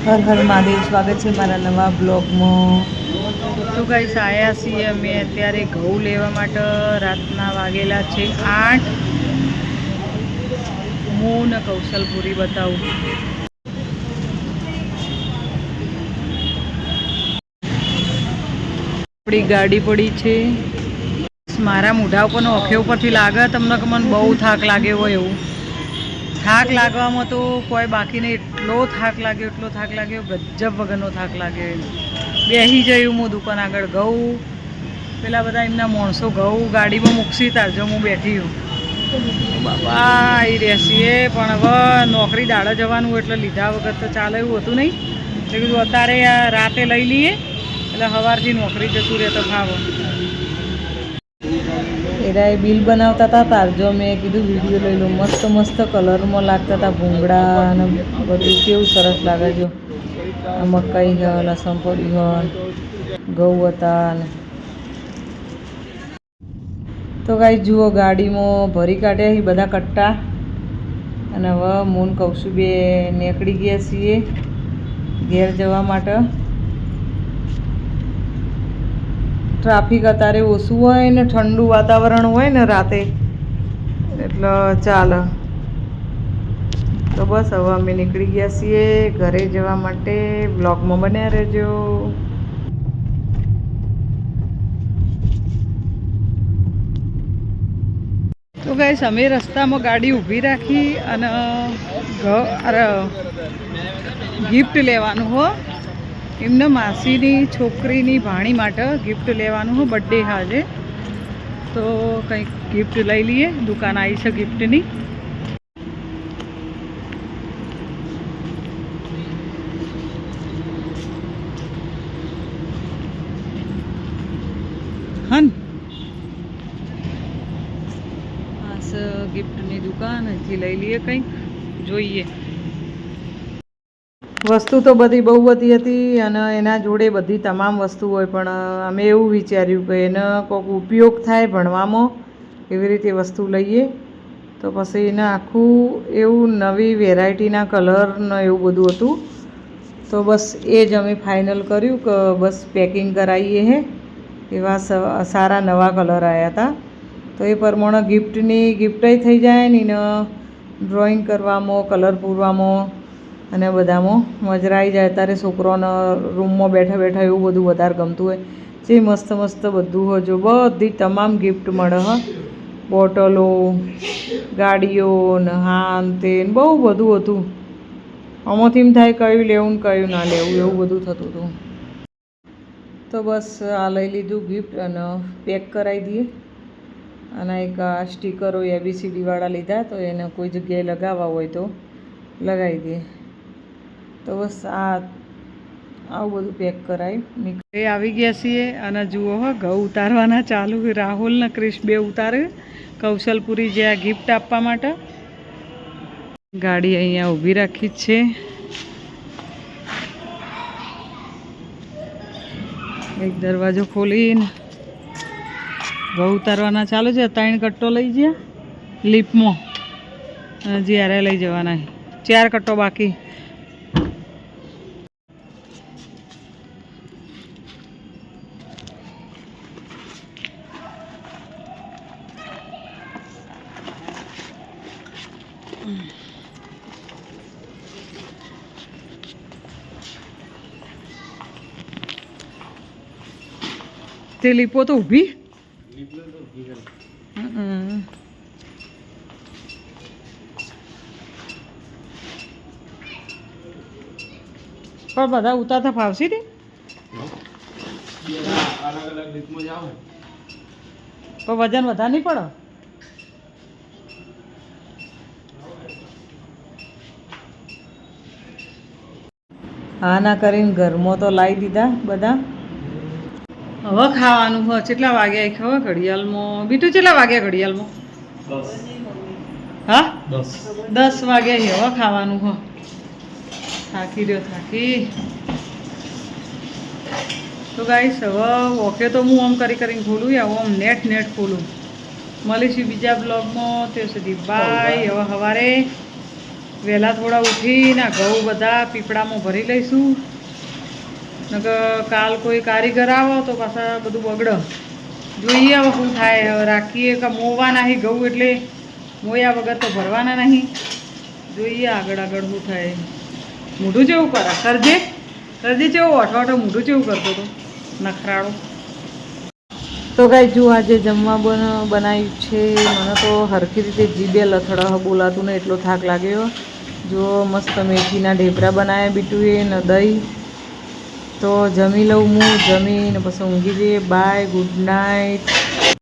હર હર મહાદેવ, સ્વાગત છે મારા નવા બ્લોગમાં। તો ગાઈસ આયા છીએ અમે અત્યારે ઘઉં લેવા માટે। રાતના વાગેલા છે 8। હું ને કૌશલપુરી બતાવું। આપણી ગાડી પડી છે। મારા મોઢા ઉપર ઓખે ઉપરથી લાગે તમને કે મને બહુ થાક લાગે હોય એવું। થાક લાગવામાં તો કોઈ બાકી નહીં, એટલો થાક લાગ્યો ગજબ વગરનો થાક લાગ્યો। બેસી જયું હું દુકાન આગળ, ઘઉં પેલા બધા એમના માણસો ઘઉં ગાડીમાં મૂકશી તારજો હું બેઠી હું। બાપા આવી રહ્યા છીએ, પણ હવે નોકરી દાડે જવાનું એટલે લીધા વગર તો ચાલે એવું હતું નહીં। એટલે કીધું અત્યારે રાતે લઈ લઈએ એટલે સવારથી નોકરી જતું રહે તો ફાવે। એરા એ બિલ બનાવતા હતા તારજો, મેં કીધું વિડીયો લઈ લો। મસ્ત મસ્ત કલરમાં લાગતા હતા ભૂંગળા અને બધું, કેવું સરસ લાગે। જો આ મકાઈ હ, લસણ પડી હ, ઘઉં હતા ને। તો ગાઈ જુઓ, ગાડીમાં ભરી કાઢ્યા એ બધા કટ્ટા, અને હવે મૂન કૌશું બે નીકળી ગયા છીએ ઘેર જવા માટે। ટ્રાફિક અત્યારે ઓછું હોય ને ઠંડુ વાતાવરણ હોય ને રાતે, એટલે ચાલે। તો બસ હવે અમે નીકળી ગયા છીએ ઘરે જવા માટે। બ્લોગમાં બન્યા રહેજો। તો ગાઈસ અમે રસ્તામાં ગાડી ઊભી રાખી અને ગિફ્ટ લેવાનું હો, એમને માસીની છોકરીની ભાણી માટે ગિફ્ટ લેવાનું હો, બર્થડે આજે। તો કંઈક ગિફ્ટ લઈ લઈએ, દુકાન આવી છે ગિફ્ટની। હન ગિફ્ટની દુકાન, અહીંથી લઈ લઈએ કંઈક, જોઈએ। વસ્તુ તો બધી બહુ બધી હતી અને એના જોડે બધી તમામ વસ્તુ હોય, પણ અમે એવું વિચાર્યું કે એને કોઈક ઉપયોગ થાય ભણવામાં, એવી રીતે વસ્તુ લઈએ। તો પછી એને આખું એવું નવી વેરાયટીના કલરને એવું બધું હતું। તો બસ એ જ અમે ફાઇનલ કર્યું કે બસ પેકિંગ કરાવીએ હે। એવા સારા નવા કલર આવ્યા હતા, તો એ પ્રમાણે ગિફ્ટય થઈ જાય ને, એને ડ્રોઈંગ કરવામાં, કલર પૂરવામાં અને બધામાં મજા આવી જાય। અત્યારે છોકરાઓને રૂમમાં બેઠા બેઠા એવું બધું વધારે ગમતું હોય। જે મસ્ત મસ્ત બધું હોય, જો બધી તમામ ગિફ્ટ મળે હ। બોટલો, ગાડીઓ ને હાન તેન બહુ બધું હતું। આમાંથી એમ થાય કયું લેવું ને કયું ના લેવું, એવું બધું થતું હતું। તો બસ આ લઈ લીધું ગિફ્ટ અને પેક કરાવી દઈએ। અને એક આ સ્ટીકરો ABCD વાળા લીધા, તો એને કોઈ જગ્યાએ લગાવવા હોય તો લગાવી દઈએ। તો બસ આવું બધું પેક કરાવી એ આવી ગયા છીએ। અને જુઓ હો, ઘઉં ઉતારવાના ચાલુ। રાહુલ ને ક્રિશ બે ઉતારે, કૌશલપુરી જે આ ગિફ્ટ આપવા માટે। ગાડી અહીંયા ઊભી રાખી જ છે। એક દરવાજો ખોલીને ઘઉં ઉતારવાના ચાલુ છે। 3 કટ્ટો લઈ ગયા લીપમાં, હજી હારે લઈ જવાના, 4 કટ્ટો બાકી। તે લીપો તો ઊભી, પણ બધા ઉતારતા ફાવશે ને, પણ વજન વધારે નહીં પડે। હા ના કરીને ઘરમાં તો લાવી દીધા બધા। હવે ખાવાનું હોય। કેટલા વાગ્યા ખબર ઘડિયાળમાં? બીટું કેટલા વાગ્યા ઘડિયાળમાં? 10। હા 10 વાગ્યા। હવે ખાવાનું હોય। થાકી રહ્યો, થાકી। તો ગાઈસ હવે ઓકે તો હું આમ કરીને ખોલું, હવે આમ નેટ ખોલું। મળીશું બીજા બ્લોગમાં, ત્યાં સુધી બાય। હવે સવારે વહેલા થોડા ઉઠીને ઘઉં બધા પીપળામાં ભરી લઈશું. નકર કાલ કોઈ કારીગર આવો તો પાછા બધું બગડે. જોઈએ હવે શું થાય. રાખીએ કે મોવા નહીં ઘઉં એટલે મોયા વગર તો ભરવાના નહીં. જોઈએ આગળ આગળ શું થાય. મોઢું જેવું કરે કરજે કરજે જેવું અઠવાટો મોઢું જેવું કરતો હતો નખરાળો. તો કાંઈ જો આજે જમવા બનાવ્યું છે. મને તો હરખી રીતે જીભે લથડા બોલાતું ને એટલો થાક લાગ્યો. જો મસ્ત મેથીના ઢેબરા બનાવ્યા બીટુએ ને દહીં. તો જમી લઉં હું, જમીને પછી ઊંઘી જઈએ. Bye, good night.